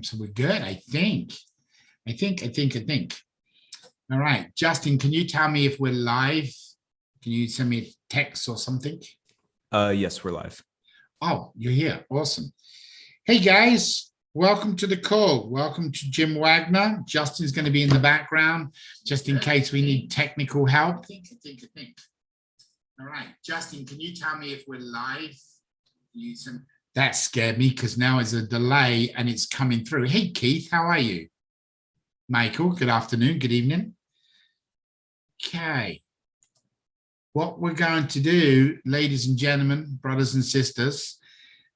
So we're good, I think. I think. All right, Justin, can you tell me if we're live? Can you send me a text or something? Yes, we're live. Oh, you're here. Awesome. Hey, guys. Welcome to the call. Welcome to Jim Wagner. Justin's going to be in the background just in case we need technical help. I think. All right, Justin, can you tell me if we're live? That scared me because now there's a delay and it's coming through. Hey, Keith, how are you? Michael, good afternoon, good evening. Okay. What we're going to do, ladies and gentlemen, brothers and sisters,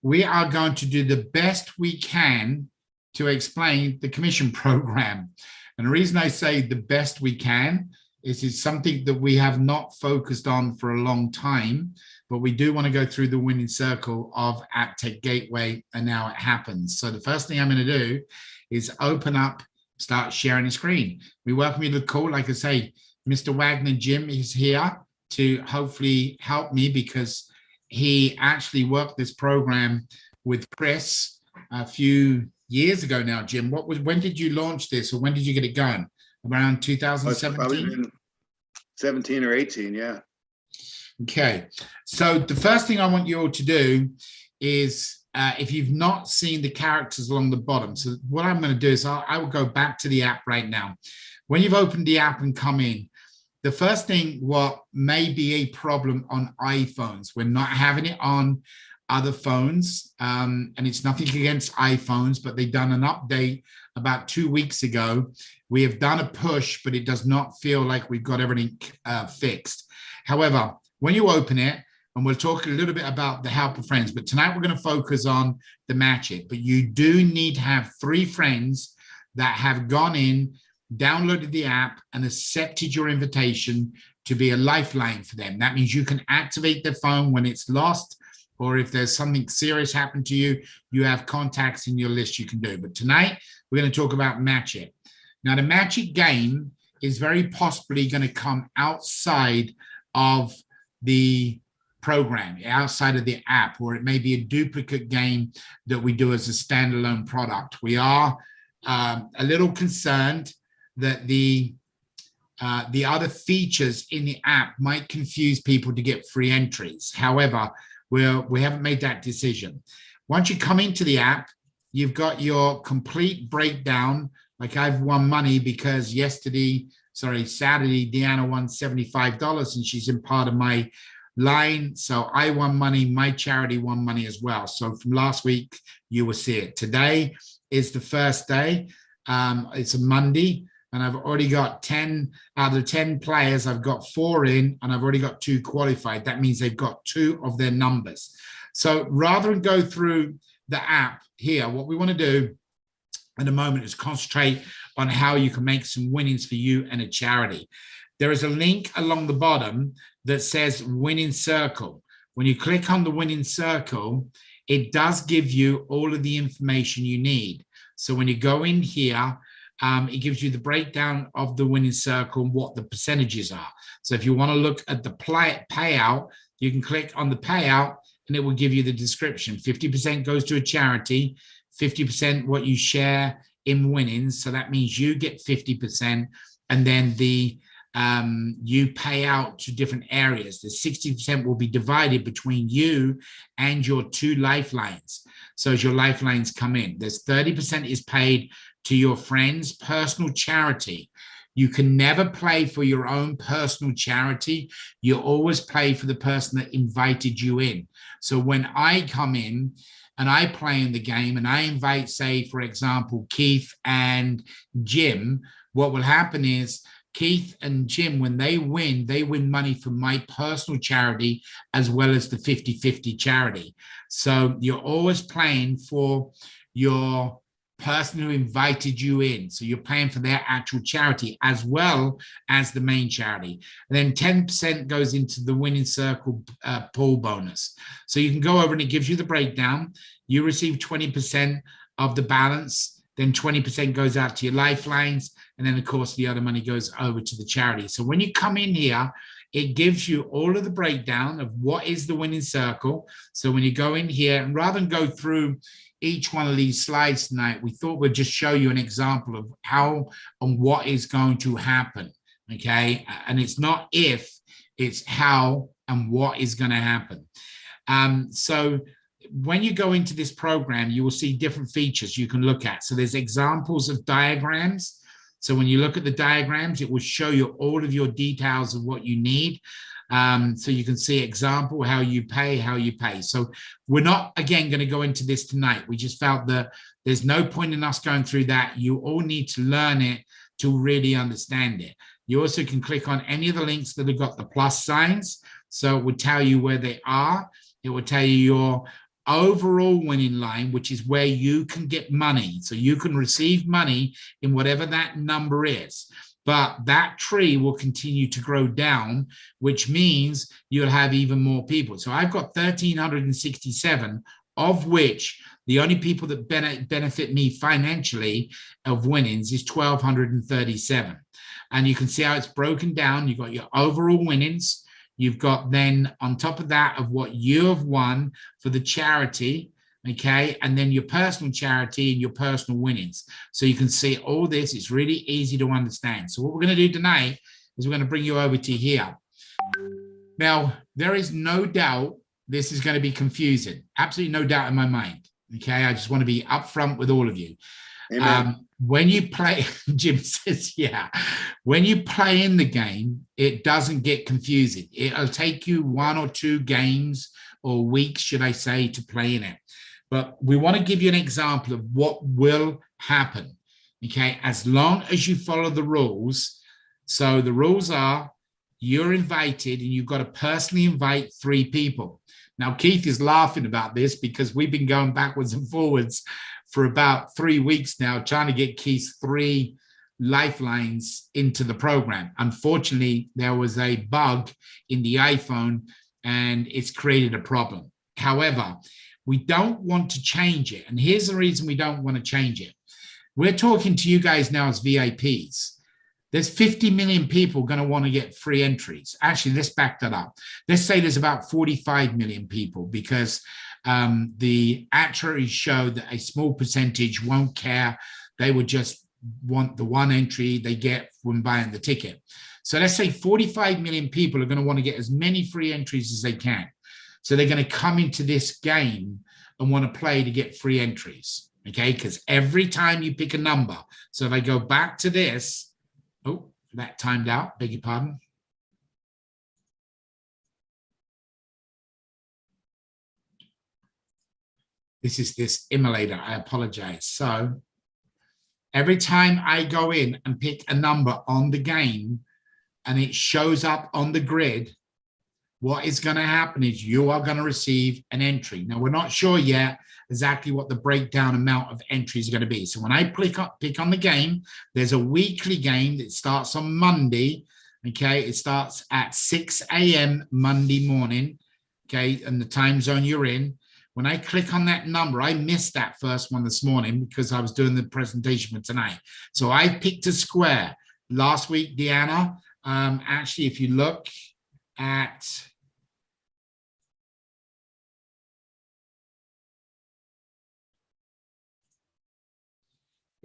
we are going to do the best we can to explain the commission program. And the reason I say the best we can is it's something that we have not focused on for a long time, but we do want to go through the winning circle of AppTech Gateway, and now it happens. So the first thing I'm going to do is open up, start sharing the screen. We welcome you to the call. Like I say, Mr. Wagner, Jim, is here to hopefully help me because he actually worked this program with Chris a few years ago now. Jim, when did you launch this, or when did you get it going? Around 2017? 17 or 18, yeah. Okay, so the first thing I want you all to do is, if you've not seen the characters along the bottom, so what I'm going to do is I will go back to the app right now. When you've opened the app and come in, the first thing, what may be a problem on iPhones, we're not having it on other phones, and it's nothing against iPhones, but they've done an update about 2 weeks ago. We have done a push, but it does not feel like we've got everything fixed. However, when you open it, and we'll talk a little bit about the help of friends, but tonight we're going to focus on the match it. But you do need to have 3 friends that have gone in, downloaded the app, and accepted your invitation to be a lifeline for them. That means you can activate their phone when it's lost, or if there's something serious happened to you, you have contacts in your list you can do. But tonight, we're going to talk about Match It. Now, the Match It game is very possibly going to come outside of the program, outside of the app, or it may be a duplicate game that we do as a standalone product. We are a little concerned that the other features in the app might confuse people to get free entries. However, we haven't made that decision. Once you come into the app, you've got your complete breakdown. Like I've won money because Saturday, Deanna won $75 and she's in part of my line. So I won money, my charity won money as well. So from last week, you will see it. Today is the first day. It's a Monday. And I've already got 10 out of 10 players. I've got 4 in, and I've already got 2 qualified. That means they've got 2 of their numbers. So rather than go through the app here, what we want to do at the moment is concentrate on how you can make some winnings for you and a charity. There is a link along the bottom that says Winning Circle. When you click on the Winning Circle, it does give you all of the information you need. So when you go in here, it gives you the breakdown of the winning circle and what the percentages are. So if you want to look at the payout, you can click on the payout and it will give you the description. 50% goes to a charity, 50% what you share in winnings. So that means you get 50%, and then you pay out to different areas. The 60% will be divided between you and your 2 lifelines. So as your lifelines come in, there's 30% is paid to your friend's personal charity. You can never play for your own personal charity. You always play for the person that invited you in. So when I come in and I play in the game and I invite, say, for example, Keith and Jim, what will happen is Keith and Jim, when they win money from my personal charity as well as the 50-50 charity. So you're always playing for your person who invited you in. So you're paying for their actual charity as well as the main charity. And then 10% goes into the winning circle pool bonus. So you can go over and it gives you the breakdown. You receive 20% of the balance. Then 20% goes out to your lifelines. And then, of course, the other money goes over to the charity. So when you come in here, it gives you all of the breakdown of what is the winning circle. So when you go in here, and rather than go through each one of these slides tonight, we thought we'd just show you an example of how and what is going to happen, okay? And it's not if, it's how and what is going to happen. So when you go into this program, you will see different features you can look at. So there's examples of diagrams. So when you look at the diagrams, it will show you all of your details of what you need. So you can see example, how you pay. So we're not, again, going to go into this tonight. We just felt that there's no point in us going through that. You all need to learn it to really understand it. You also can click on any of the links that have got the plus signs. So it will tell you where they are. It will tell you your overall winning line, which is where you can get money. So you can receive money in whatever that number is. But that tree will continue to grow down, which means you'll have even more people. So I've got 1,367, of which the only people that benefit me financially of winnings is 1,237. And you can see how it's broken down. You've got your overall winnings. You've got then on top of that of what you have won for the charity, okay, and then your personal charity and your personal winnings. So you can see all this. It's really easy to understand. So what we're going to do tonight is we're going to bring you over to here. Now, there is no doubt this is going to be confusing. Absolutely no doubt in my mind, okay? I just want to be upfront with all of you. When you play, Jim says, yeah, when you play in the game, it doesn't get confusing. It'll take you 1 or 2 games or weeks, should I say, to play in it. But we want to give you an example of what will happen, okay, as long as you follow the rules. So the rules are you're invited and you've got to personally invite 3 people. Now, Keith is laughing about this because we've been going backwards and forwards for about 3 weeks now, trying to get Keith's 3 lifelines into the program. Unfortunately, there was a bug in the iPhone and it's created a problem. However, we don't want to change it. And here's the reason we don't want to change it. We're talking to you guys now as VIPs. There's 50 million people going to want to get free entries. Actually, let's back that up. Let's say there's about 45 million people because the actuaries show that a small percentage won't care. They would just want the 1 entry they get when buying the ticket. So let's say 45 million people are going to want to get as many free entries as they can. So they're going to come into this game and want to play to get free entries, okay? Because every time you pick a number, so if I go back to this, oh, that timed out, beg your pardon. This is this emulator, I apologize. So every time I go in and pick a number on the game and it shows up on the grid, what is going to happen is you are going to receive an entry. Now, we're not sure yet exactly what the breakdown amount of entries are going to be. So when I pick on the game, there's a weekly game that starts on Monday, okay? It starts at 6 a.m. Monday morning, okay, and the time zone you're in. When I click on that number, I missed that first one this morning because I was doing the presentation for tonight. So I picked a square. Last week, Deanna, actually, if you look at...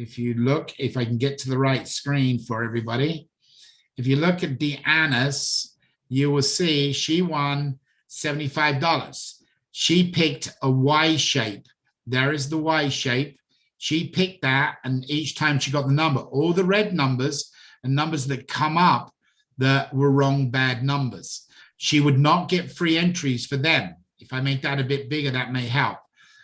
if I can get to the right screen for everybody, if you look at Deanna's, you will see she won $75. She picked a Y shape. There is the Y shape. She picked that, and each time she got the number, all the red numbers and numbers that come up that were wrong, bad numbers. She would not get free entries for them. If I make that a bit bigger, that may help.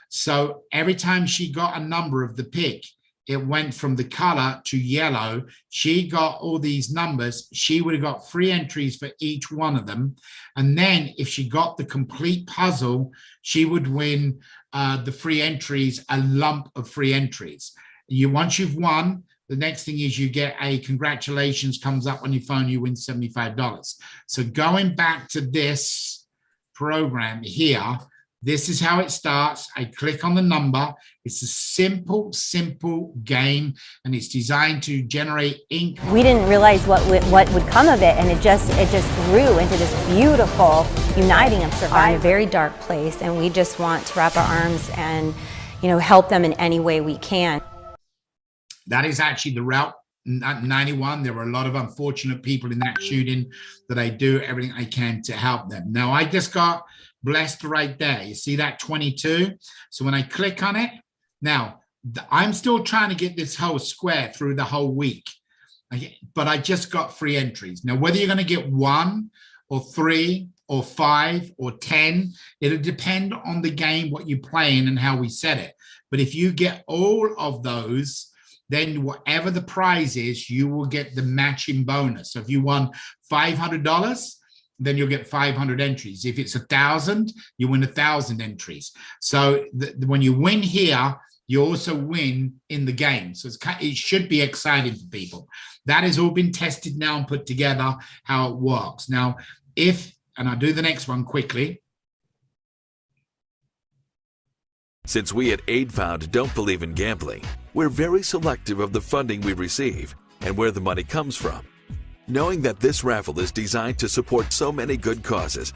So every time she got a number of the pick, it went from the color to yellow. She got all these numbers. She would have got free entries for each one of them. And then if she got the complete puzzle, she would win the free entries, a lump of free entries. Once you've won, the next thing is you get a congratulations comes up on your phone, you win $75. So going back to this program here, This is how it starts. I click on the number. It's a simple game, and it's designed to generate ink. We didn't realize what would come of it, and it just grew into this beautiful uniting of survivors in a very dark place, and we just want to wrap our arms and, you know, help them in any way we can. That is actually the Route 91. There were a lot of unfortunate people in that shooting that I do everything I can to help them. Now, I just got blessed right there. You see that 22? So when I click on it, now I'm still trying to get this whole square through the whole week, but I just got 3 entries. Now, whether you're going to get 1 or 3 or 5 or 10, it'll depend on the game, what you're playing and how we set it. But if you get all of those, then whatever the prize is, you will get the matching bonus. So if you won $500, then you'll get 500 entries. If it's 1,000, you win 1,000 entries. So when you win here, you also win in the game. So it should be exciting for people. That has all been tested now and put together how it works. Now, and I'll do the next one quickly. Since we at AidFound don't believe in gambling, we're very selective of the funding we receive and where the money comes from. Knowing that this raffle is designed to support so many good causes.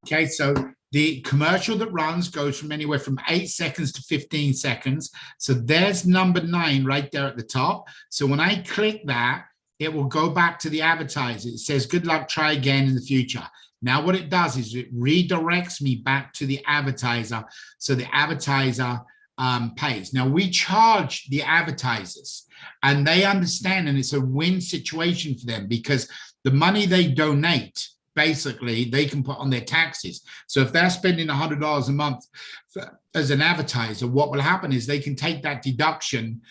Okay, so the commercial that runs goes from anywhere from 8 seconds to 15 seconds. So there's number 9 right there at the top. So when I click that, it will go back to the advertiser. It says, good luck, try again in the future. Now what it does is it redirects me back to the advertiser. So the advertiser pays. Now we charge the advertisers, and they understand, and it's a win situation for them because the money they donate, basically, they can put on their taxes. So if they're spending $100 a month as an advertiser, what will happen is they can take that deduction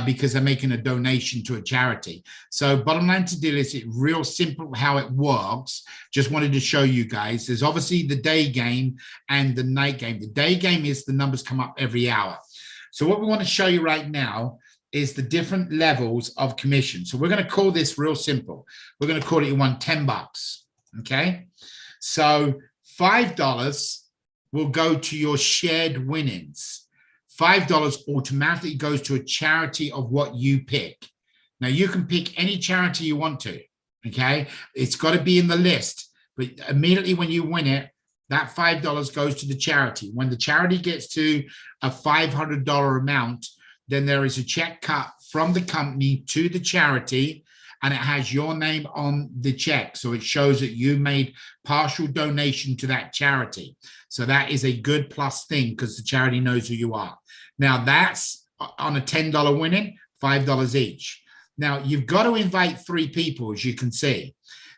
because they're making a donation to a charity. So bottom line to deal is, it's real simple how it works. Just wanted to show you guys. There's obviously the day game and the night game. The day game is the numbers come up every hour. So what we want to show you right now is the different levels of commission. So we're going to call this real simple. We're going to call it, you won 10 bucks. Okay. So $5 will go to your shared winnings. $5 automatically goes to a charity of what you pick. Now you can pick any charity you want to. Okay. It's got to be in the list, but immediately when you win it, that $5 goes to the charity. When the charity gets to a $500 amount, then there is a check cut from the company to the charity, and it has your name on the check. So it shows that you made partial donation to that charity. So that is a good plus thing because the charity knows who you are. Now that's on a $10 winning, $5 each. Now you've got to invite 3 people, as you can see.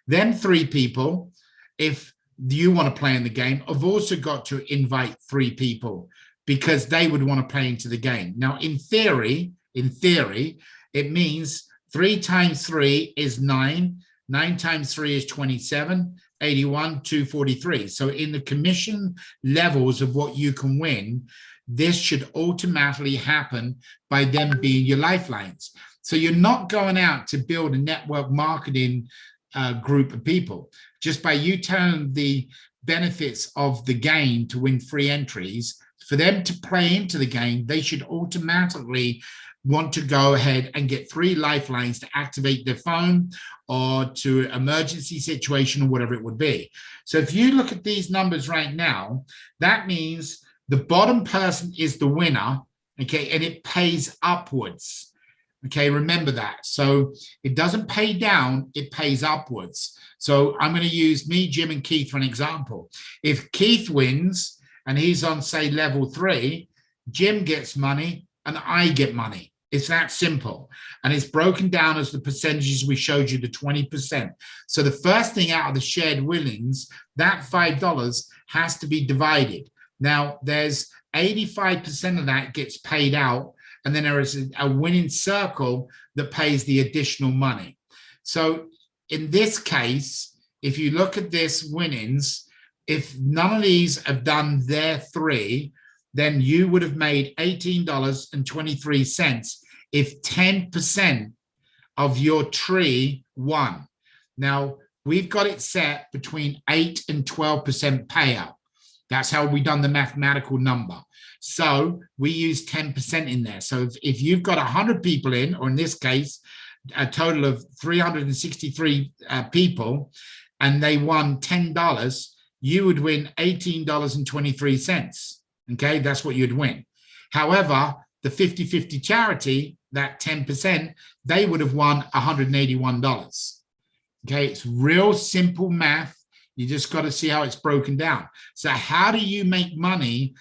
Then 3 people, if you want to play in the game, have also got to invite 3 people because they would want to play into the game. Now, in theory, it means 3 times 3 is 9. 9 times 3 is 27. 81, 243. So in the commission levels of what you can win, this should automatically happen by them being your lifelines. So you're not going out to build a network marketing group of people. Just by you telling the benefits of the game to win free entries, for them to play into the game, they should automatically want to go ahead and get 3 lifelines to activate their phone or to emergency situation or whatever it would be. So if you look at these numbers right now, that means the bottom person is the winner, okay, and it pays upwards. Okay, remember that. So it doesn't pay down, it pays upwards. So I'm going to use me, Jim, and Keith for an example. If Keith wins and he's on, say, level 3, Jim gets money and I get money. It's that simple. And it's broken down as the percentages we showed you, the 20%. So the first thing out of the shared winnings, that $5 has to be divided. Now, there's 85% of that gets paid out, and then there is a winning circle that pays the additional money. So in this case, if you look at this winnings, if none of these have done their 3, then you would have made $18.23 if 10% of your tree won. Now, we've got it set between 8 and 12% payout. That's how we done the mathematical number. So we use 10% in there. So if you've got 100 people in, or in this case, a total of 363 people, and they won $10, you would win $18.23. Okay, that's what you'd win. However, the 50-50 charity, that 10%, they would have won $181. Okay, it's real simple math. You just got to see how it's broken down. So how do you make money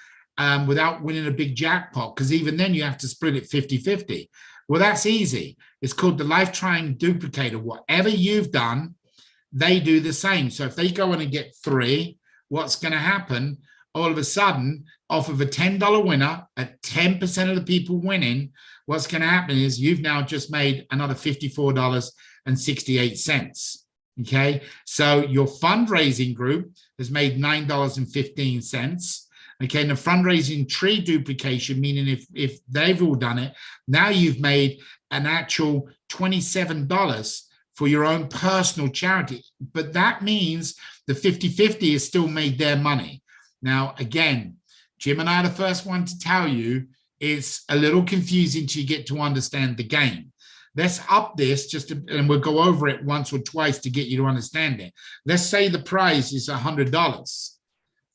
without winning a big jackpot? Because even then you have to split it 50-50. Well, that's easy. It's called the Lifetime Duplicator. Whatever you've done, they do the same. So if they go in and get 3, what's going to happen? All of a sudden, off of a $10 winner, at 10% of the people winning, what's going to happen is you've now just made another $54.68. Okay, so your fundraising group has made $9.15. Okay, and the fundraising tree duplication, meaning if they've all done it, now you've made an actual $27 for your own personal charity. But that means the 50-50 is still made their money. Now, again, Jim and I are the first one to tell you it's a little confusing till you get to understand the game. Let's up this and we'll go over it once or twice to get you to understand it. Let's say the prize is $100.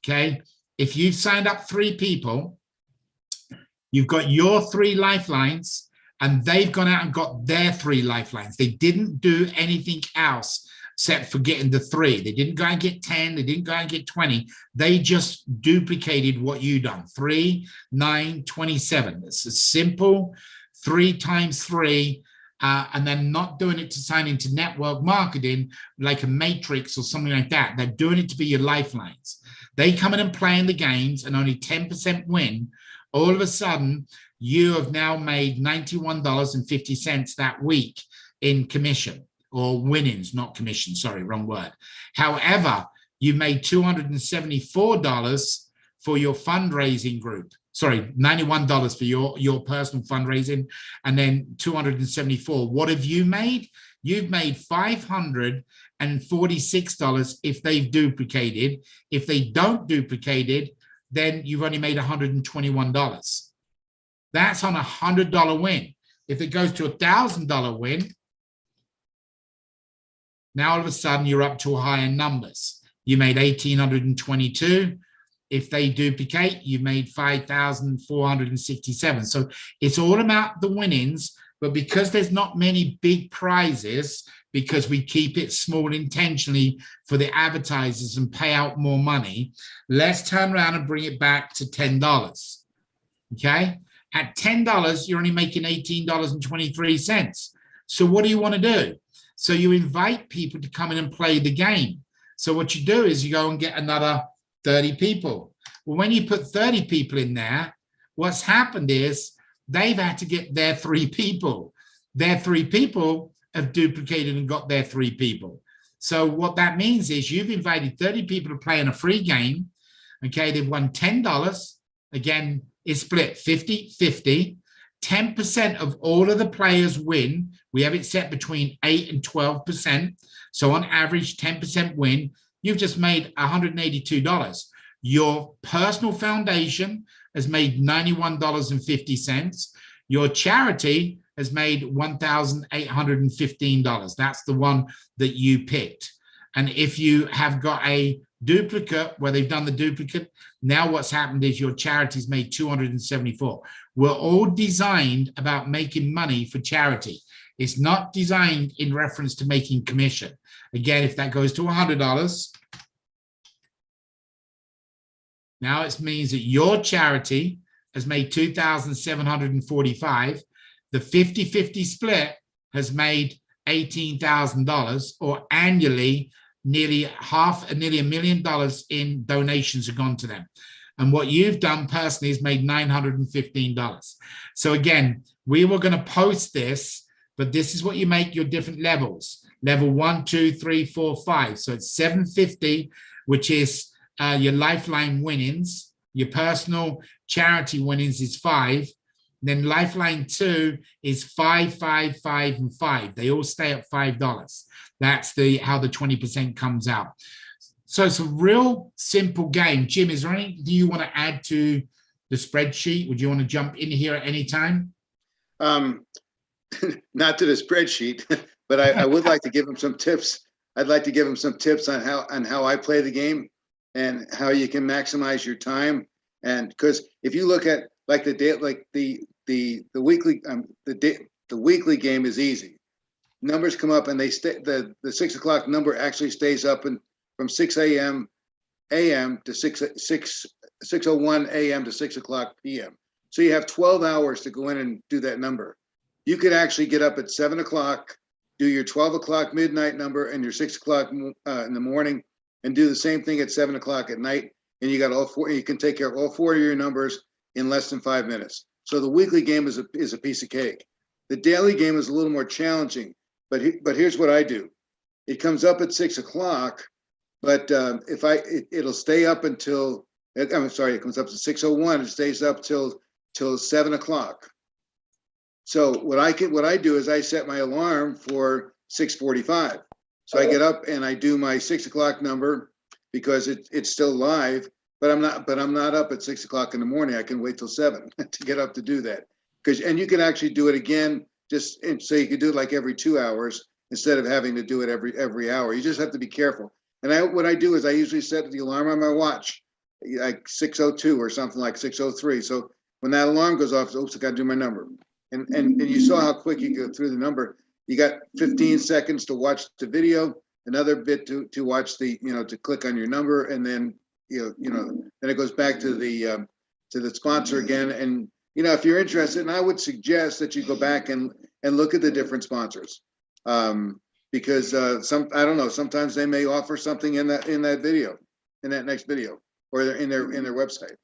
Okay. If you've signed up 3 people, you've got your 3 lifelines and they've gone out and got their 3 lifelines. They didn't do anything else except for getting the 3. They didn't go and get 10. They didn't go and get 20. They just duplicated what you done. 3, 9, 27. It's a simple 3 times 3. And then not doing it to sign into network marketing like a matrix or something like that. They're doing it to be your lifelines. They come in and play in the games and only 10% win. All of a sudden, you have now made $91.50 that week in commission, or winnings, not commission, sorry, wrong word. However, you made $274 for your fundraising group. Sorry, $91 for your personal fundraising, and then $274. What have you made? You've made $546 if they've duplicated. If they don't duplicate it, then you've only made $121. That's on a $100 win. If it goes to a $1,000 win, now all of a sudden you're up to higher numbers. You made $1,822. If they duplicate, you made 5,467. So it's all about the winnings, but because there's not many big prizes, because we keep it small intentionally for the advertisers and pay out more money, let's turn around and bring it back to $10. Okay? At $10, you're only making $18.23. So what do you want to do? So you invite people to come in and play the game. So what you do is you go and get another 30 people. Well, when you put 30 people in there, what's happened is they've had to get their 3 people. Their 3 people have duplicated and got their 3 people. So what that means is you've invited 30 people to play in a free game. Okay, they've won $10. Again, it's split 50-50. 10% of all of the players win. We have it set between 8 and 12%. So on average, 10% win. You've just made $182. Your personal foundation has made $91.50. Your charity has made $1,815. That's the one that you picked. And if you have got a duplicate where they've done the duplicate, now what's happened is your charity's made $274. We're all designed about making money for charity. It's not designed in reference to making commission. Again, if that goes to $100, now it means that your charity has made $2,745. The 50-50 split has made $18,000, or annually, nearly $1 million in donations have gone to them. And what you've done personally is made $915. So again, we were going to post this, but this is what you make your different levels. Level 1, 2, 3, 4, 5. So it's $750, which is your lifeline winnings. Your personal charity winnings is 5. Then lifeline 2 is 5, 5, 5, and 5. They all stay at $5. That's how the 20% comes out. So it's a real simple game. Jim, is there anything you want to add to the spreadsheet? Would you want to jump in here at any time? Not to the spreadsheet, but I would like to give him some tips. I'd like to give him some tips on how I play the game and how you can maximize your time. And because if you look at like the weekly the weekly game is easy. Numbers come up and they stay. The 6 o'clock number actually stays up and from 6 a.m. to 6:01 a.m. to 6 o'clock p.m. So you have 12 hours to go in and do that number. You could actually get up at 7 o'clock, do your 12 o'clock midnight number and your 6 o'clock in the morning, and do the same thing at 7 o'clock at night. And you got all four. You can take care of all four of your numbers in less than 5 minutes. So the weekly game is a piece of cake. The daily game is a little more challenging, but here's what I do. It comes up at 6 o'clock, but it'll stay up until, I'm sorry, it comes up to 6:01. It stays up till 7 o'clock. So what I do is I set my alarm for 6:45. So I get up and I do my 6 o'clock number because it's still live, but I'm not up at 6 o'clock in the morning. I can wait till 7 to get up to do that. And you can actually do it again, so you could do it like every 2 hours instead of having to do it every hour. You just have to be careful. And what I do is I usually set the alarm on my watch, like 6:02 or something like 6:03. So when that alarm goes off, oops, I got to do my number. And you saw how quick you go through the number. You got 15 seconds to watch the video, another bit to watch to click on your number, and then then it goes back to the sponsor again. And if you're interested, and I would suggest that you go back and look at the different sponsors, because I don't know, sometimes they may offer something in that video, in that next video, or in their website.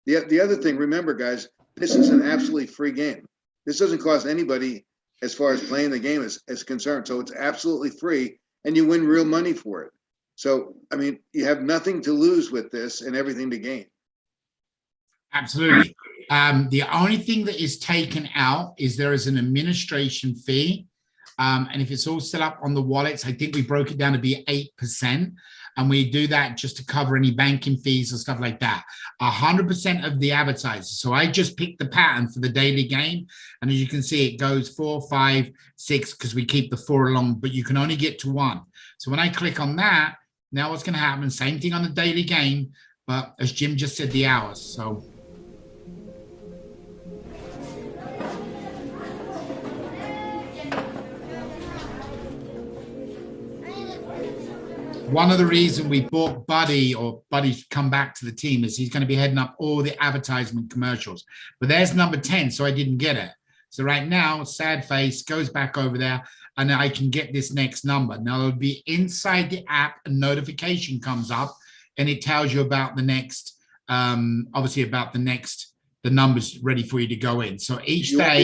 The other thing, remember, guys, this is an absolutely free game. This doesn't cost anybody as far as playing the game is concerned. So it's absolutely free, and you win real money for it. So, I mean, you have nothing to lose with this and everything to gain. Absolutely. The only thing that is taken out is there is an administration fee. And if it's all set up on the wallets, I think we broke it down to be 8%. And we do that just to cover any banking fees and stuff like that. 100% of the advertisers. So I just picked the pattern for the daily game. And as you can see, it goes 4, 5, 6, because we keep the 4 along, but you can only get to 1. So when I click on that, now what's going to happen? Same thing on the daily game, but as Jim just said, the hours. So one of the reasons we bought Buddy's come back to the team is he's going to be heading up all the advertisement commercials. But there's number 10, so I didn't get it. So right now, sad face goes back over there, and I can get this next number. Now it'll be inside the app, a notification comes up, and it tells you about the next, obviously about the numbers ready for you to go in. So each day,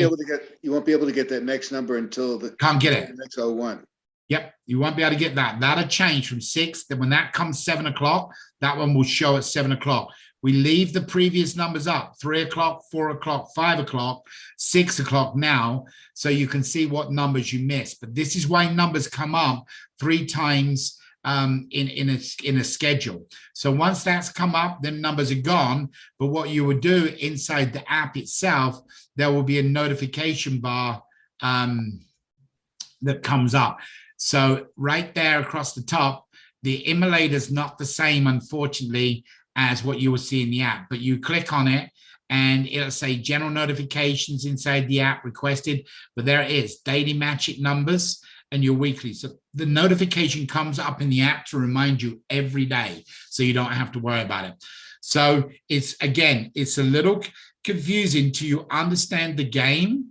you won't be able to get that next number until can't get it. The next 01. Yep, you won't be able to get that. That'll change from 6. Then when that comes 7 o'clock, that one will show at 7 o'clock. We leave the previous numbers up, 3 o'clock, 4 o'clock, 5 o'clock, 6 o'clock now, so you can see what numbers you missed. But this is why numbers come up 3 times in a schedule. So once that's come up, then numbers are gone. But what you would do inside the app itself, there will be a notification bar that comes up. So right there across the top, the immolator is not the same, unfortunately, as what you will see in the app. But you click on it and it'll say general notifications inside the app requested. But there it is, daily match numbers and your weekly. So the notification comes up in the app to remind you every day, so you don't have to worry about it. So it's a little confusing till you understand the game.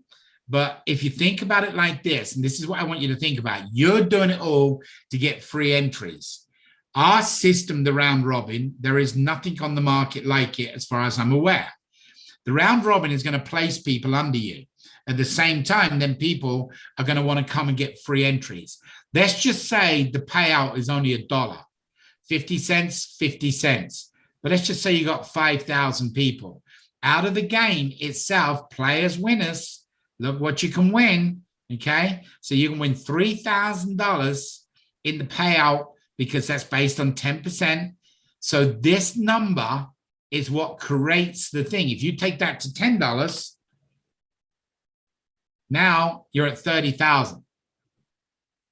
But if you think about it like this, and this is what I want you to think about, you're doing it all to get free entries. Our system, the round robin, there is nothing on the market like it as far as I'm aware. The round robin is going to place people under you. At the same time, then people are going to want to come and get free entries. Let's just say the payout is only $1, 50 cents, 50 cents. But let's just say you got 5,000 people. Out of the game itself, players, winners, look what you can win, okay? So you can win $3,000 in the payout because that's based on 10%. So this number is what creates the thing. If you take that to $10, now you're at 30,000.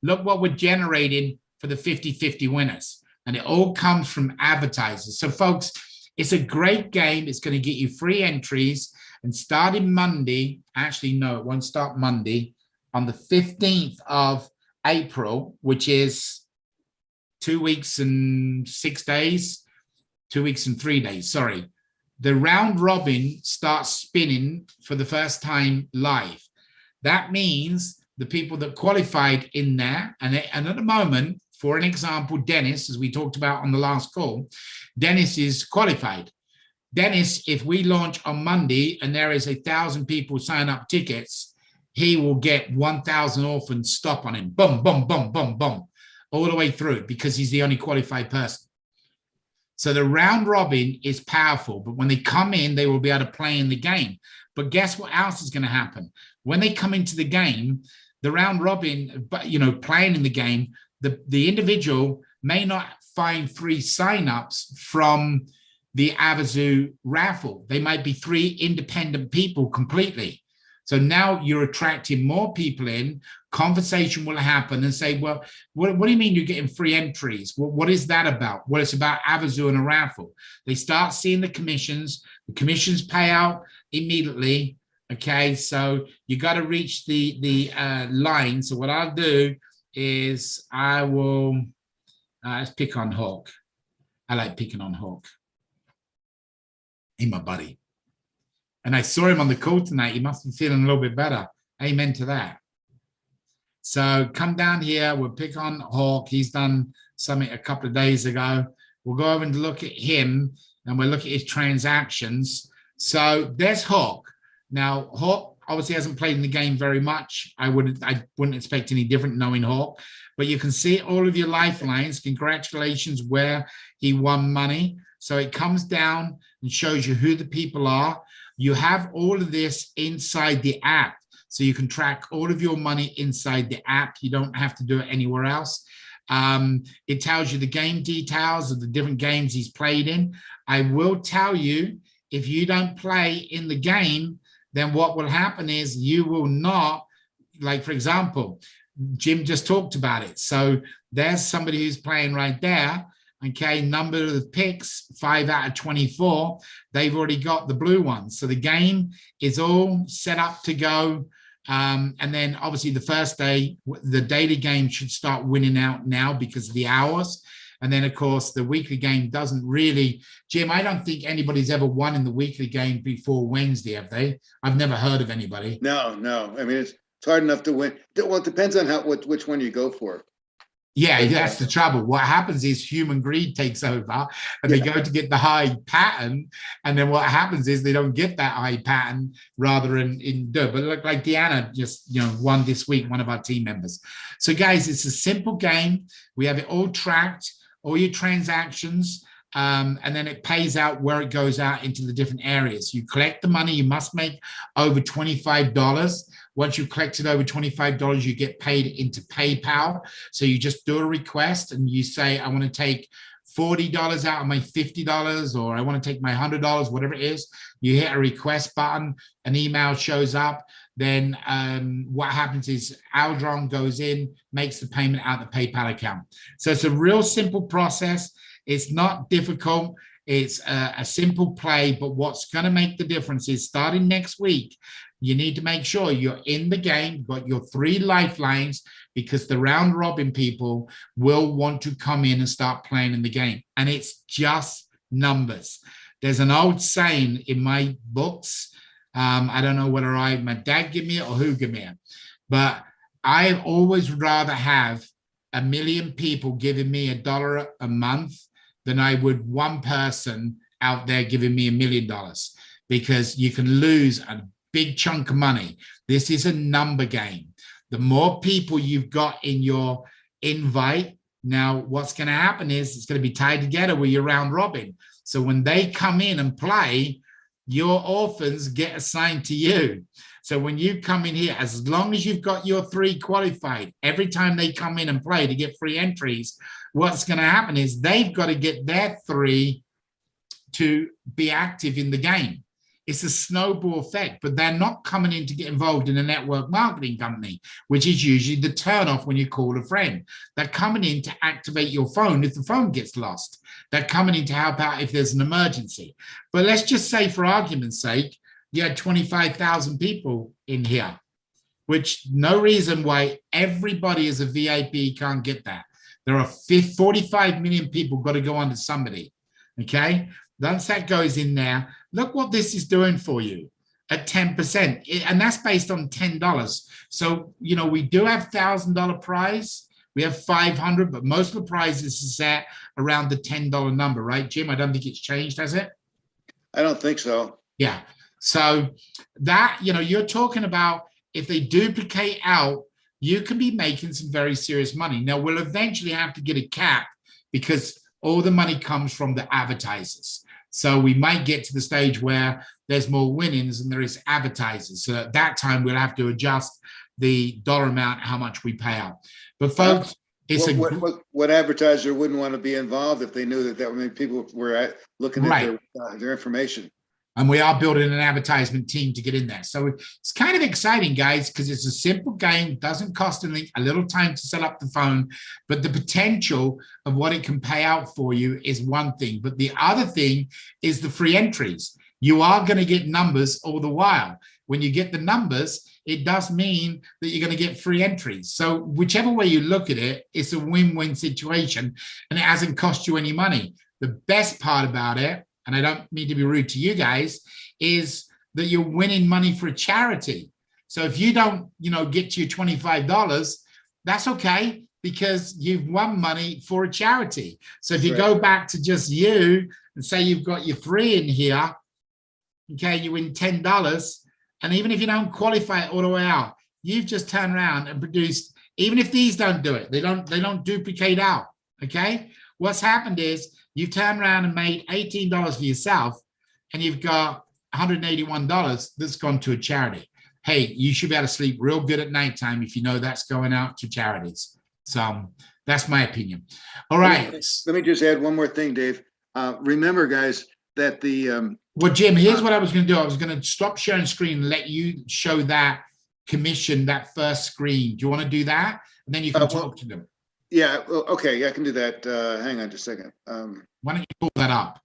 Look what we're generating for the 50-50 winners. And it all comes from advertisers. So folks, it's a great game. It's going to get you free entries. And starting Monday, actually, no, it won't start Monday, on the 15th of April, which is 2 weeks and 6 days, 2 weeks and 3 days, sorry. The round robin starts spinning for the first time live. That means the people that qualified in there, and at the moment, for an example, Dennis, as we talked about on the last call, Dennis is qualified. Dennis, if we launch on Monday and there is 1,000 people sign up tickets, he will get 1,000 orphans stop on him. Boom, boom, boom, boom, boom, all the way through, because he's the only qualified person. So the round robin is powerful, but when they come in, they will be able to play in the game. But guess what else is going to happen? When they come into the game, the round robin, playing in the game, the individual may not find 3 signups from the Avazu raffle. They might be 3 independent people completely. So now you're attracting more people in. Conversation will happen and say, well, what do you mean you're getting free entries? What is that about? Well, it's about Avazu and a raffle. They start seeing the commissions pay out immediately. Okay, so you got to reach the line. So what I'll do is I will, let's pick on Hawk. I like picking on Hawk. He's my buddy. And I saw him on the call tonight. He must be feeling a little bit better. Amen to that. So come down here. We'll pick on Hawk. He's done something a couple of days ago. We'll go over and look at him, and we'll look at his transactions. So there's Hawk. Now, Hawk obviously hasn't played in the game very much. I wouldn't expect any different knowing Hawk. But you can see all of your lifelines. Congratulations where he won money. So it comes down and shows you who the people are. You have all of this inside the app. So you can track all of your money inside the app. You don't have to do it anywhere else. It tells you the game details of the different games he's played in. I will tell you, if you don't play in the game, then what will happen is you will not, like, for example, Jim just talked about it. So there's somebody who's playing right there. Okay, number of the picks, 5 out of 24. They've already got the blue ones. So the game is all set up to go. And then obviously the first day, the daily game should start winning out now because of the hours. And then, of course, the weekly game doesn't really, Jim, I don't think anybody's ever won in the weekly game before Wednesday, have they? I've never heard of anybody. No. I mean, it's hard enough to win. Well, it depends on which one you go for. Yeah, that's the trouble. What happens is human greed takes over and they go to get the high pattern. And then what happens is they don't get that high pattern rather in do. But look, like Deanna just, won this week, one of our team members. So guys, it's a simple game. We have it all tracked, all your transactions. And then it pays out where it goes out into the different areas. You collect the money. You must make over $25. Once you've collected over $25, you get paid into PayPal. So you just do a request and you say, I want to take $40 out of my $50, or I want to take my $100, whatever it is. You hit a request button, an email shows up. Then what happens is Aldron goes in, makes the payment out of the PayPal account. So it's a real simple process. It's not difficult. It's a simple play, but what's going to make the difference is starting next week, you need to make sure you're in the game, got your 3 lifelines, because the round robin people will want to come in and start playing in the game. And it's just numbers. There's an old saying in my books. I don't know whether my dad gave me it or who gave me it, but I always rather have 1 million people giving me $1 a month than I would one person out there giving me $1 million, because you can lose a big chunk of money. This is a number game. The more people you've got in your invite, now what's going to happen is it's going to be tied together with your round robin. So when they come in and play, your orphans get assigned to you. So when you come in here, as long as you've got your 3 qualified, every time they come in and play to get free entries, what's going to happen is they've got to get their 3 to be active in the game. It's a snowball effect, but they're not coming in to get involved in a network marketing company, which is usually the turnoff when you call a friend. They're coming in to activate your phone if the phone gets lost. They're coming in to help out if there's an emergency. But let's just say, for argument's sake, you had 25,000 people in here, which no reason why everybody as a VIP can't get that. There are 45 million people got to go on to somebody, okay? Once that goes in there, look what this is doing for you at 10%. And that's based on $10. So, you know, we do have $1,000 prize. We have 500, but most of the prizes is set around the $10 number, right, Jim? I don't think it's changed, has it? I don't think so. Yeah. So that, you know, you're talking about if they duplicate out, you can be making some very serious money. Now, we'll eventually have to get a cap because all the money comes from the advertisers. So we might get to the stage where there's more winnings than there is advertisers. So at that time, we'll have to adjust the dollar amount, how much we pay out. But folks, it's what advertiser wouldn't want to be involved if they knew that many people were looking at their information? And we are building an advertisement team to get in there. So it's kind of exciting, guys, because it's a simple game, doesn't cost anything, a little time to set up the phone, but the potential of what it can pay out for you is one thing. But the other thing is the free entries. You are going to get numbers all the while. When you get the numbers, it does mean that you're going to get free entries. So whichever way you look at it, it's a win-win situation, and it hasn't cost you any money. The best part about it, and I don't mean to be rude to you guys, is that you're winning money for a charity. So if you don't, you know, get to your $25, that's okay, because you've won money for a charity. So if you go back to just you and say you've got your 3 in here, okay, you win $10, and even if you don't qualify it all the way out, you've just turned around and produced, even if these don't do it, they don't duplicate out, okay? What's happened is you've turned around and made $18 for yourself, and you've got $181 that's gone to a charity. Hey, you should be able to sleep real good at nighttime if you know that's going out to charities. So that's my opinion. All right. Let me just add one more thing, Dave. Remember, guys, that the well, Jim, here's what I was going to do. I was going to stop sharing screen and let you show that commission, that first screen. Do you want to do that? And then you can talk to them. Yeah. Okay. Yeah, I can do that. Hang on just a second. Why don't you pull that up?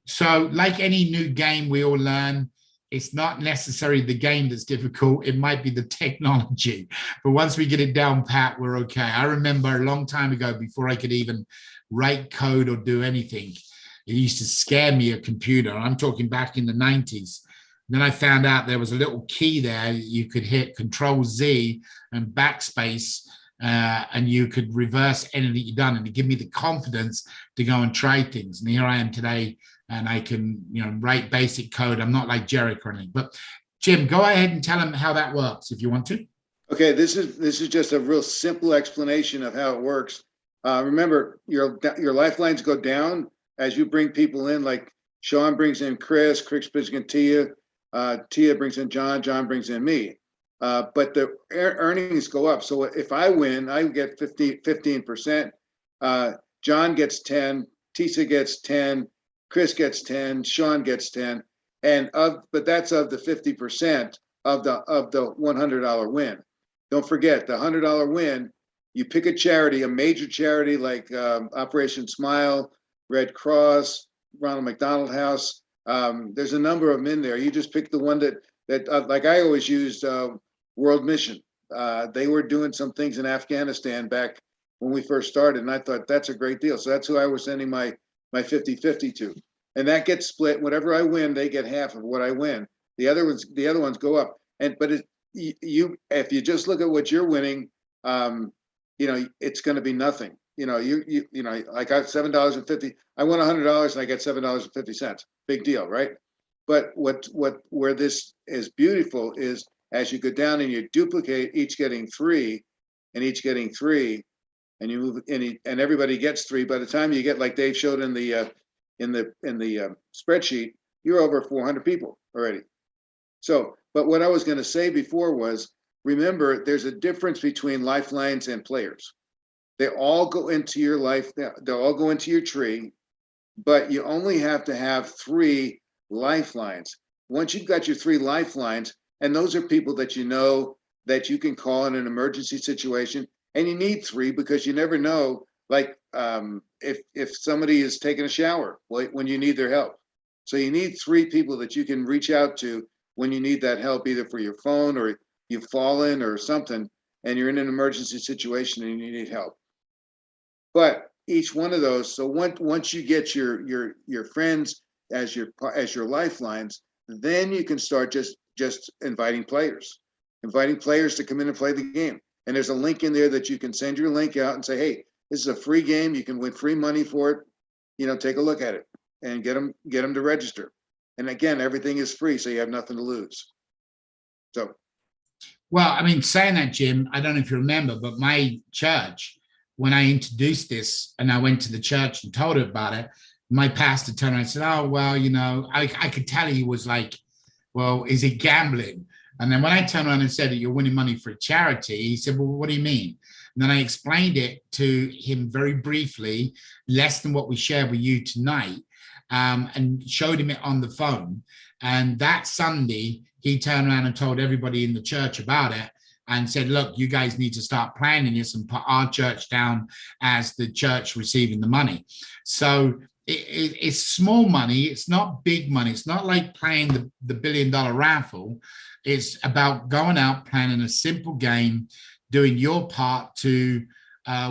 So like any new game we all learn, it's not necessarily the game that's difficult. It might be the technology. But once we get it down pat, we're okay. I remember a long time ago, before I could even write code or do anything, it used to scare me, a computer. I'm talking back in the 90s. Then I found out there was a little key there. You could hit Control-Z and backspace, and you could reverse anything you've done, and it gave me the confidence to go and try things. And here I am today, and I can, you know, write basic code. I'm not like Jerick or anything. But Jim, go ahead and tell them how that works if you want to. Okay, this is just a real simple explanation of how it works. Remember, your lifelines go down as you bring people in. Like Sean brings in Chris brings in Tia, Tia brings in John brings in me. But the earnings go up. So if I win, I get 15%. John gets 10, Tisa gets 10, Chris gets 10, Sean gets 10, but that's of the 50% of the $100 win. Don't forget the $100 win. You pick a charity, a major charity like Operation Smile, Red Cross, Ronald McDonald House. There's a number of them in there. You just pick the one that like I always used World Mission. They were doing some things in Afghanistan back when we first started, and I thought that's a great deal. So that's who I was sending my 50-50 to, and that gets split. Whatever I win, they get half of what I win. The other ones go up. But if you just look at what you're winning, you know, it's going to be nothing. You know, you know, I got $7.50. I won $100 and I get $7.50. Big deal, right? But where this is beautiful is as you go down and you duplicate, each getting 3, and each getting 3, and you move and everybody gets 3. By the time you get, like Dave showed in the spreadsheet, you're over 400 people, already. So, but what I was going to say before was, remember, there's a difference between lifelines and players. They all go into your life. They'll all go into your tree, but you only have to have 3 lifelines. Once you've got your 3 lifelines, and those are people that you know that you can call in an emergency situation, and you need 3 because you never know, like if somebody is taking a shower when you need their help. So you need 3 people that you can reach out to when you need that help, either for your phone or you've fallen or something, and you're in an emergency situation and you need help. But each one of those, so once you get your friends as your lifelines, then you can start just inviting players to come in and play the game. And there's a link in there that you can send your link out and say, hey, this is a free game. You can win free money for it. You know, take a look at it and get them to register. And again, everything is free, so you have nothing to lose. So, well, I mean, saying that, Jim, I don't know if you remember, but my church, when I introduced this and I went to the church and told her about it, my pastor turned around and said, oh, well, you know, I could tell he was like, well, is it gambling? And then when I turned around and said that you're winning money for a charity, he said, well, what do you mean? And then I explained it to him very briefly, less than what we shared with you tonight, and showed him it on the phone. And that Sunday, he turned around and told everybody in the church about it and said, look, you guys need to start planning this and put our church down as the church receiving the money. So it's small money. It's not big money. It's not like playing the $1 billion raffle. It's about going out, planning a simple game, doing your part to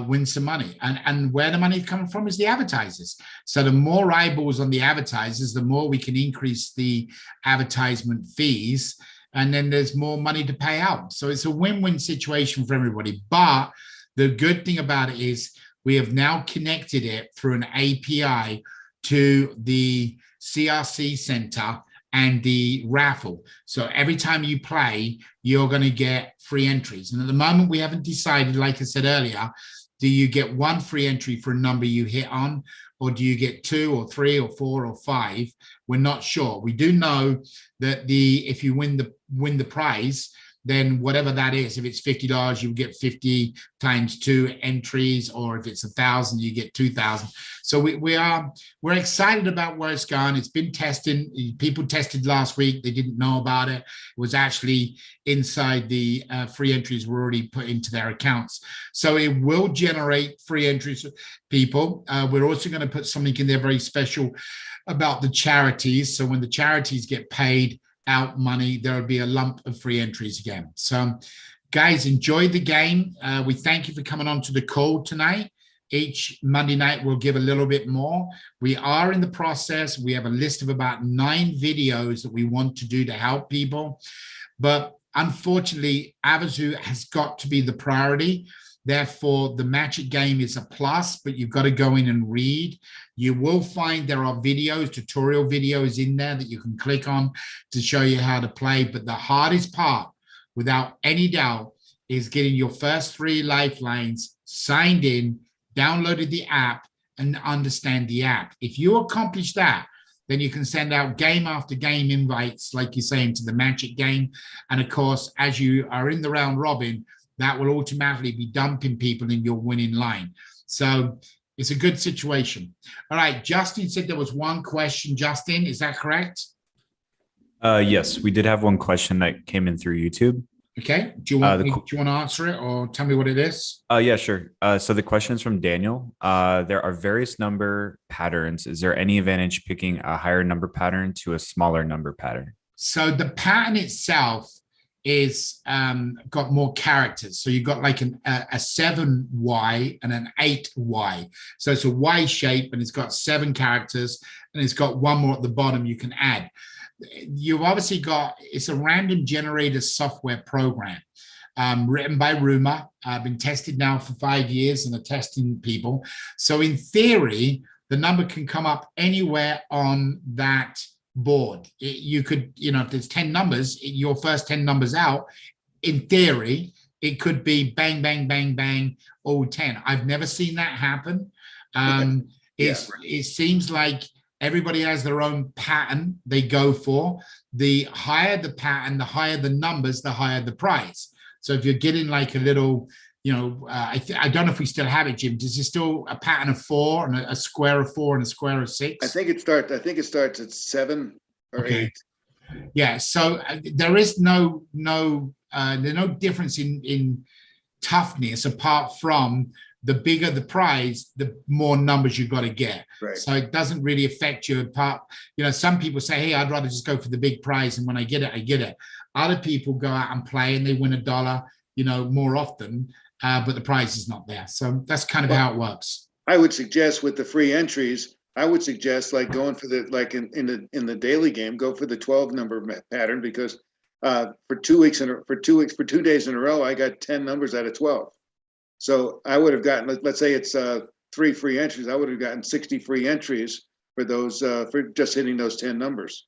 win some money. And where the money is coming from is the advertisers. So the more eyeballs on the advertisers, the more we can increase the advertisement fees, and then there's more money to pay out. So it's a win-win situation for everybody. But the good thing about it is we have now connected it through an API to the CRC Center and the raffle. So every time you play, you're going to get free entries. And at the moment, we haven't decided, like I said earlier, do you get 1 free entry for a number you hit on, or do you get 2 or 3 or 4 or 5? We're not sure. We do know that if you win the prize, then whatever that is, if it's $50, you get 50 times 2 entries, or if it's 1,000, you get 2,000. So we're excited about where it's gone. It's been tested. People tested last week. They didn't know about it. It was actually inside the free entries were already put into their accounts. So it will generate free entries, people. We're also going to put something in there very special about the charities. So when the charities get paid out money, there will be a lump of free entries again. So guys, enjoy the game. We thank you for coming on to the call tonight. Each Monday night we'll give a little bit more. We are in the process. We have a list of about 9 videos that we want to do to help people, but unfortunately Avazu has got to be the priority. Therefore, the Magic game is a plus, but you've got to go in and read. You will find there are videos, tutorial videos in there that you can click on to show you how to play. But the hardest part, without any doubt, is getting your first 3 lifelines signed in, downloaded the app, and understand the app. If you accomplish that, then you can send out game after game invites, like you're saying, to the Magic game. And of course, as you are in the round robin, that will automatically be dumping people in your winning line. So it's a good situation. All right, Justin said there was one question. Justin, is that correct? Yes, we did have one question that came in through YouTube. Okay, do you want to answer it, or tell me what it is? Yeah, sure. So the question is from Daniel. There are various number patterns. Is there any advantage picking a higher number pattern to a smaller number pattern? So the pattern itself is got more characters. So you've got like a 7Y and an 8Y. So it's a Y shape and it's got 7 characters and it's got 1 more at the bottom you can add. You've obviously got, it's a random generator software program written by Rumor, been tested now for 5 years and are testing people. So in theory, the number can come up anywhere on that board. You could, if there's 10 numbers, your first 10 numbers out, in theory, it could be bang, bang, bang, bang, all 10. I've never seen that happen. It seems like everybody has their own pattern they go for. The higher the pattern, the higher the numbers, the higher the price. So if you're getting like a little, I don't know if we still have it, Jim. Does it still a pattern of 4 and a square of 4 and a square of 6? I think it starts at 7 or 8. Yeah. So there is no difference in toughness apart from the bigger the prize, the more numbers you've got to get. Right. So it doesn't really affect you apart. Some people say, hey, I'd rather just go for the big prize, and when I get it, I get it. Other people go out and play and they win $1, more often, but the prize is not there. So that's kind of how it works. I would suggest with the free entries, like going for in the daily game, go for the 12 number pattern, because for 2 days in a row, I got 10 numbers out of 12. So I would have gotten, let's say it's 3 free entries, I would have gotten 60 free entries for those, for just hitting those 10 numbers.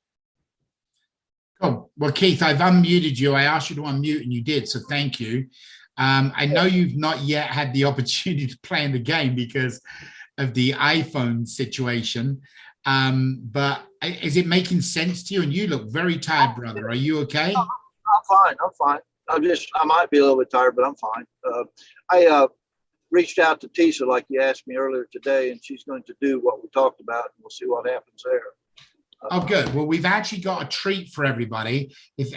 Oh, well, Keith, I've unmuted you. I asked you to unmute and you did, so thank you. I know you've not yet had the opportunity to play in the game because of the iPhone situation, but is it making sense to you? And you look very tired, brother. Are you okay? I'm fine. I might be a little bit tired, but I'm fine. I reached out to Tisa, like you asked me earlier today, and she's going to do what we talked about, and we'll see what happens there. Oh, good. Well, we've actually got a treat for everybody. If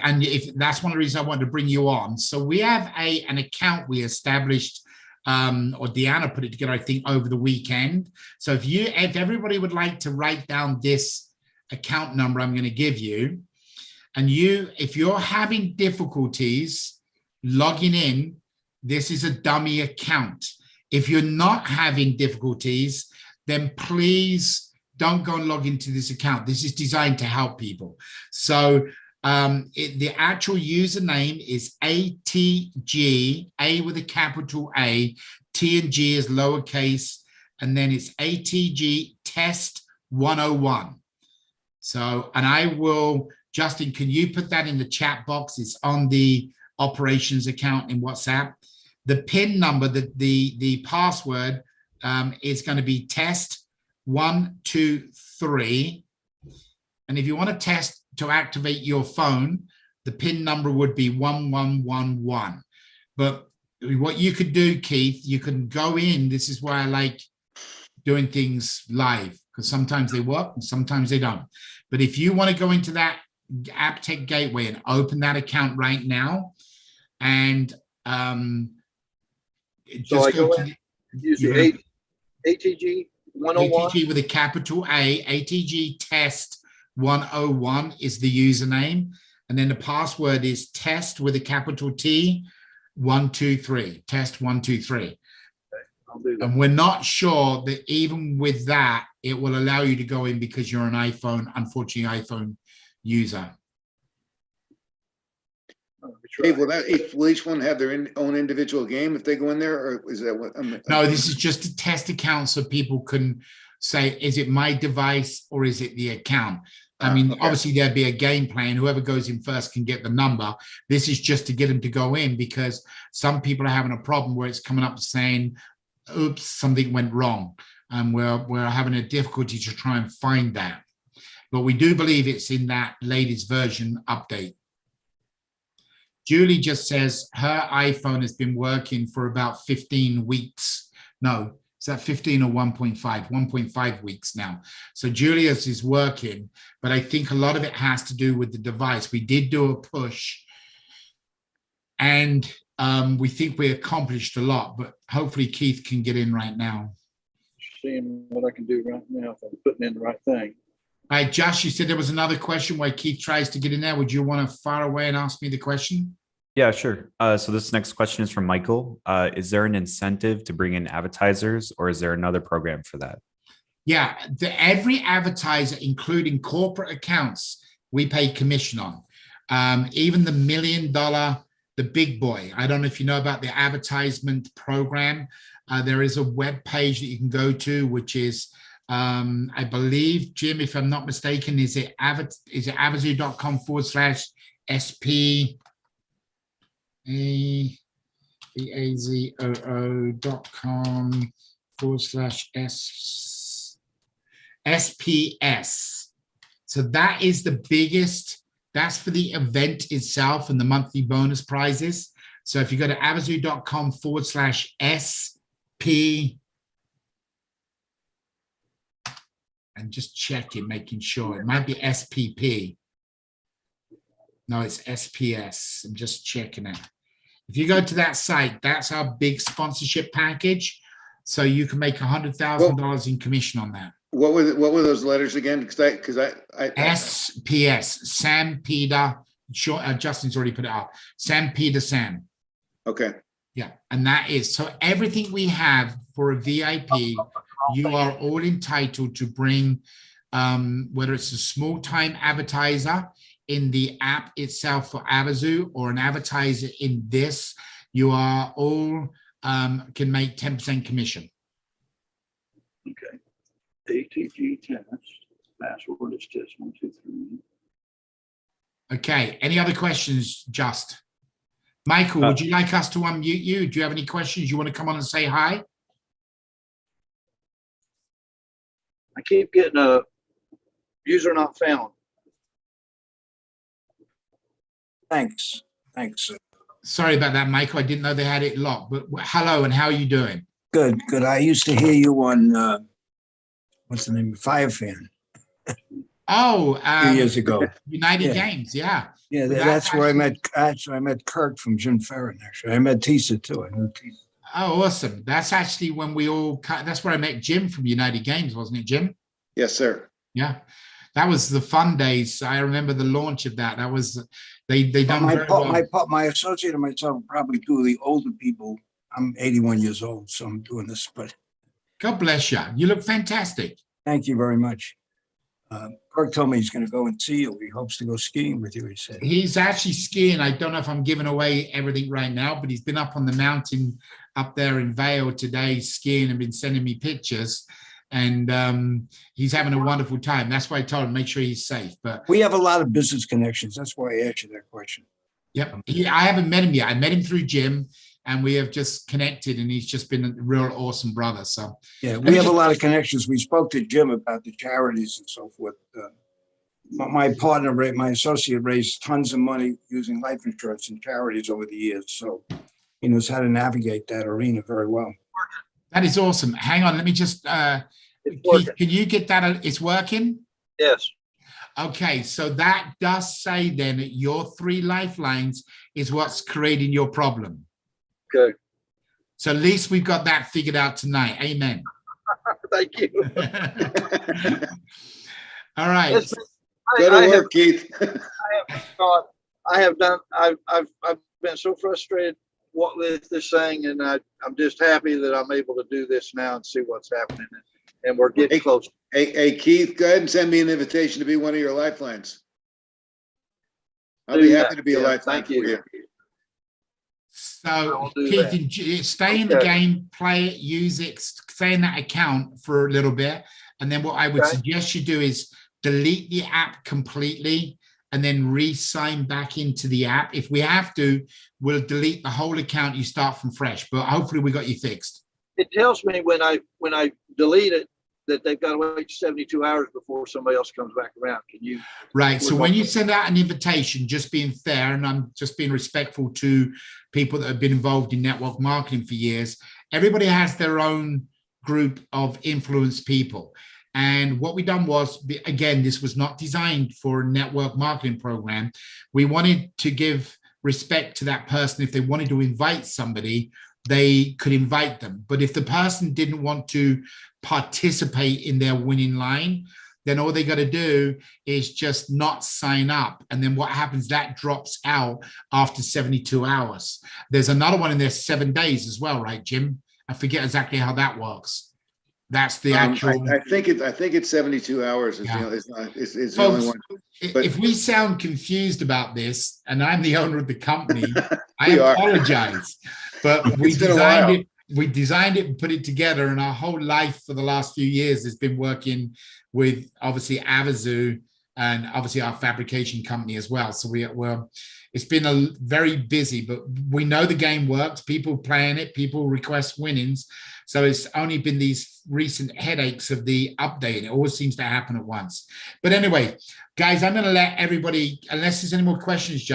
that's one of the reasons I wanted to bring you on. So we have an account we established, or Deanna put it together, I think, over the weekend. So if everybody would like to write down this account number I'm going to give you, and if you're having difficulties logging in, this is a dummy account. If you're not having difficulties, then please don't go and log into this account. This is designed to help people. So the actual username is ATG, A with a capital A, T and G is lowercase, and then it's ATG test 101. So, and I will, Justin, can you put that in the chat box? It's on the operations account in WhatsApp. The PIN number, the password is going to be test 123. And if you want to test to activate your phone, the PIN number would be 1111. But what you could do, Keith, you can go in. This is why I like doing things live, because sometimes they work and sometimes they don't. But if you want to go into that AppTech gateway and open that account right now, and just go to use the ATG 101. ATG with a capital A, ATG test 101 is the username, and then the password is test with a capital T 123, test 123. And we're not sure that even with that, it will allow you to go in because you're an iPhone, unfortunately, iPhone user. Dave, will each one have their own individual game if they go in there, or is that what? No, this is just a test account so people can say, is it my device or is it the account? I mean, okay. Obviously there'd be a game plan. Whoever goes in first can get the number. This is just to get them to go in because some people are having a problem where it's coming up saying, oops, something went wrong. And we're having a difficulty to try and find that. But we do believe it's in that latest version update. Julie just says her iPhone has been working for about 15 weeks. No, is that 15 or 1.5? 1.5 weeks now. So Julia's is working, but I think a lot of it has to do with the device. We did do a push and we think we accomplished a lot, but hopefully Keith can get in right now. Seeing what I can do right now if I'm putting in the right thing. All right, Josh, you said there was another question while Keith tries to get in there. Would you want to fire away and ask me the question? Yeah, sure. So this next question is from Michael. Is there an incentive to bring in advertisers, or is there another program for that? Yeah, every advertiser, including corporate accounts, we pay commission on. Even the $1 million, the big boy. I don't know if you know about the advertisement program. There is a web page that you can go to, which is, I believe, Jim, if I'm not mistaken, is it avazoo.com/SP? avazoo.com/S. SPS. So that is the biggest. That's for the event itself and the monthly bonus prizes. So if you go to abazoo.com/SP and just check it, making sure it might be SPP. No, it's SPS. I'm just checking it. If you go to that site, that's our big sponsorship package. So you can make $100,000 in commission on that. What were those letters again? Because I SPS, Sam Peter. Justin's already put it up. Sam Peter Sam. Okay. Yeah, and that is so. Everything we have for a VIP, you are all entitled to bring, whether it's a small-time advertiser in the app itself for Abazoo or an advertiser in this. You are all can make 10% commission. Okay. ATG test. Password is test 123. Okay. Any other questions, Just? Michael, would you like us to unmute you? Do you have any questions? You want to come on and say hi? I keep getting a user not found. Thanks. Sorry about that, Michael. I didn't know they had it locked. But hello, and how are you doing? Good. I used to hear you on what's the name? Firefan. Oh, 2 years ago. United Games, yeah. Yeah, that's where I met. Actually, I met Kirk from Jim Ferrin. Actually, I met Tisa too. I know Tisa. Oh, awesome! That's actually when we all. That's where I met Jim from United Games, wasn't it, Jim? Yes, sir. Yeah, that was the fun days. I remember the launch of that. That was they done very well. My associate and myself are probably two of the older people. I'm 81 years old, so I'm doing this. But God bless you. You look fantastic. thank you very much. Kirk told me he's going to go and see you. He hopes to go skiing with you, he said. He's actually skiing. I don't know if I'm giving away everything right now, but he's been up on the mountain up there in Vale today skiing and been sending me pictures. And he's having a wonderful time. That's why I told him, make sure he's safe. But we have a lot of business connections. That's why I asked you that question. Yep. I haven't met him yet. I met him through Jim, and we have just connected, and he's just been a real awesome brother. So yeah, we have a lot of connections. We spoke to Jim about the charities and so forth. My partner, my associate, raised tons of money using life insurance and charities over the years. So he knows how to navigate that arena very well. That is awesome. Hang on, let me just, Keith, can you get that? It's working? Yes. Okay, so that does say then that your 3 lifelines is what's creating your problem. Okay. So at least we've got that figured out tonight. Amen. Thank you. All right. Go to work, Keith. I've been so frustrated with this thing, and I'm just happy that I'm able to do this now and see what's happening. And we're getting close. Hey, Keith, go ahead and send me an invitation to be one of your lifelines. I'll be happy to be a lifeline for you. So Keith, stay in the game, play it, use it, stay in that account for a little bit. And then what I would suggest you do is delete the app completely and then re-sign back into the app. If we have to, we'll delete the whole account. You start from fresh, but hopefully we got you fixed. It tells me when I delete it that they've got to wait 72 hours before somebody else comes back around. Can you? Right. So when you send out an invitation, just being fair, and I'm just being respectful to people that have been involved in network marketing for years, everybody has their own group of influence people. And what we done was, again, this was not designed for a network marketing program. We wanted to give respect to that person. If they wanted to invite somebody, they could invite them. But if the person didn't want to participate in their winning line, then all they got to do is just not sign up. And then what happens, that drops out after 72 hours. There's another one in there, 7 days as well, right, Jim? I forget exactly how that works. That's the actual. I think it's 72 hours. Is the only one. But if we sound confused about this, and I'm the owner of the company, I apologize. But we designed it. We designed it and put it together, and our whole life for the last few years has been working with obviously Abazoo and obviously our fabrication company as well. So it's been a very busy, but we know the game works. People playing it, people request winnings. So it's only been these recent headaches of the update. It always seems to happen at once. But anyway, guys, I'm going to let everybody, unless there's any more questions,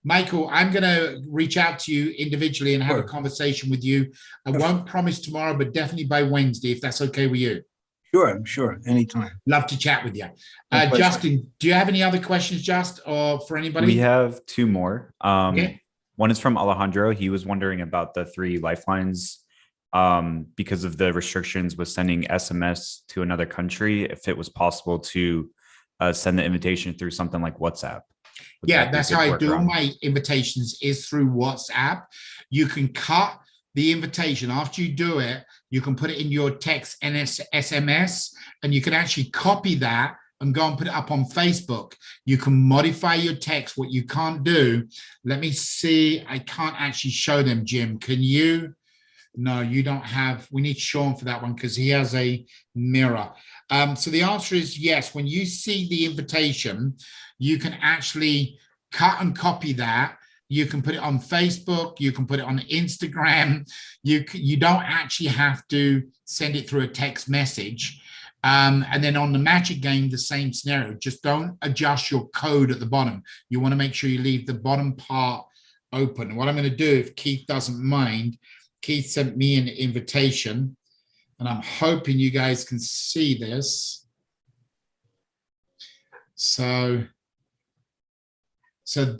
Michael, I'm going to reach out to you individually and have a conversation with you. I won't promise tomorrow, but definitely by Wednesday, if that's okay with you. Sure. Anytime. Love to chat with you. Justin, do you have any other questions, or for anybody? We have two more. Okay. One is from Alejandro. He was wondering about the 3 lifelines because of the restrictions with sending SMS to another country, if it was possible to send the invitation through something like WhatsApp. Yeah, that's how I do all my invitations, is through WhatsApp. You can cut the invitation. After you do it, you can put it in your text and SMS, and you can actually copy that and go and put it up on Facebook. You can modify your text. What you can't do, let me see, I can't actually show them, Jim. Can you? No, you don't have, we need Sean for that one because he has a mirror. So the answer is yes. When you see the invitation, you can actually cut and copy that. You can put it on Facebook. You can put it on Instagram. You don't actually have to send it through a text message. And then on the Magic game, the same scenario. Just don't adjust your code at the bottom. You want to make sure you leave the bottom part open. And what I'm going to do, if Keith doesn't mind, Keith sent me an invitation, and I'm hoping you guys can see this. So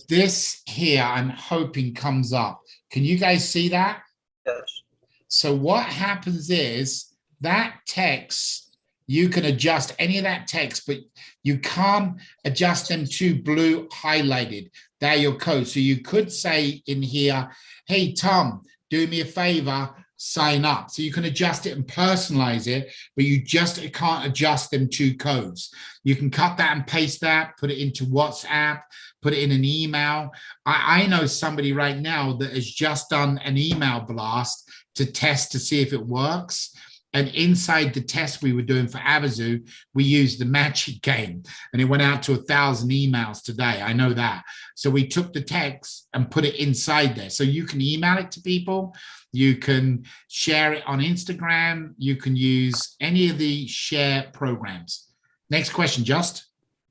this here, I'm hoping comes up. Can you guys see that? Yes. So what happens is that text, you can adjust any of that text, but you can't adjust them to blue highlighted. They're your code. So you could say in here, hey, Tom, do me a favor, sign up. So you can adjust it and personalize it, but you just can't adjust them to codes. You can cut that and paste that, put it into WhatsApp, put it in an email. I know somebody right now that has just done an email blast to test to see if it works. And inside the test we were doing for Avazu, we used the Magic game, and it went out to 1,000 emails today. I know that. So we took the text and put it inside there. So you can email it to people. You can share it on Instagram. You can use any of the share programs. Next question, Just.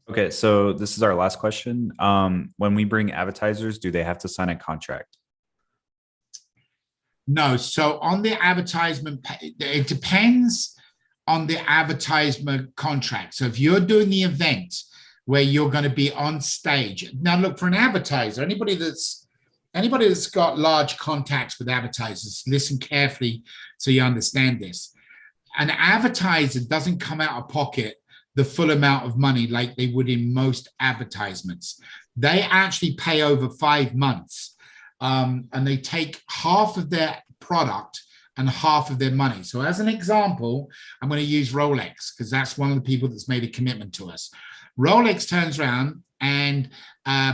Okay, so this is our last question. When we bring advertisers, do they have to sign a contract? No. So on the advertisement, it depends on the advertisement contract. So if you're doing the event where you're going to be on stage, now look, for an advertiser, anybody that's got large contacts with advertisers, listen carefully so you understand this. An advertiser doesn't come out of pocket the full amount of money like they would in most advertisements. They actually pay over 5 months. And they take half of their product and half of their money. So as an example, I'm going to use Rolex because that's one of the people that's made a commitment to us. Rolex turns around and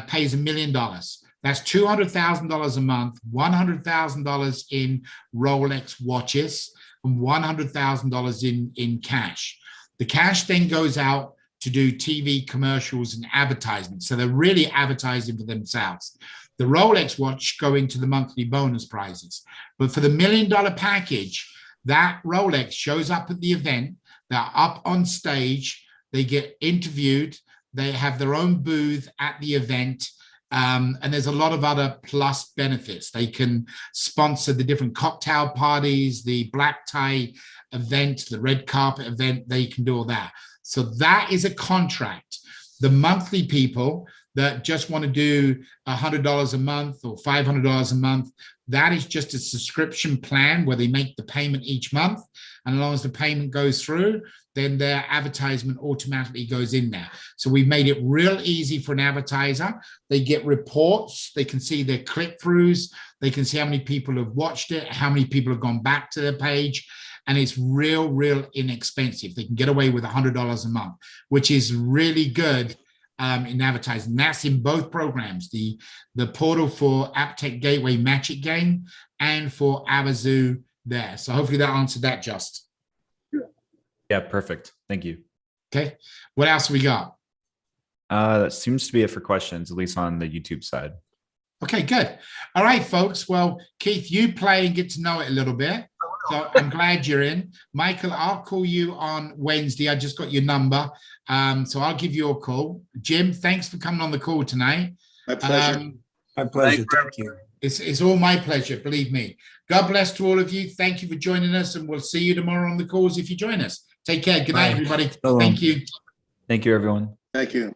pays $1 million. That's $200,000 a month, $100,000 in Rolex watches, and $100,000 in cash. The cash then goes out to do TV commercials and advertisements. So they're really advertising for themselves. The Rolex watch go into the monthly bonus prizes. But for the $1 million package, that Rolex shows up at the event. They're up on stage. They get interviewed. They have their own booth at the event. And there's a lot of other plus benefits. They can sponsor the different cocktail parties, the black tie event, the red carpet event. They can do all that. So that is a contract. The monthly people that just want to do $100 a month or $500 a month, that is just a subscription plan where they make the payment each month. And as long as the payment goes through, then their advertisement automatically goes in there. So we've made it real easy for an advertiser. They get reports. They can see their click-throughs. They can see how many people have watched it, how many people have gone back to their page. And it's real inexpensive. They can get away with $100 a month, which is really good in advertising. That's in both programs, the portal for AppTech Gateway Magic Game and for Avazu there. So hopefully that answered that, Just. Yeah, perfect. Thank you. Okay. What else we got? That seems to be it for questions, at least on the YouTube side. Okay, good. All right, folks. Well, Keith, you play and get to know it a little bit. So I'm glad you're in. Michael, I'll call you on Wednesday. I just got your number. So I'll give you a call. Jim, thanks for coming on the call tonight. My pleasure. My pleasure. Thank you. It's all my pleasure, believe me. God bless to all of you. Thank you for joining us, and we'll see you tomorrow on the calls if you join us. Take care. Good night, everybody. Hello. Thank you. Thank you, everyone. Thank you.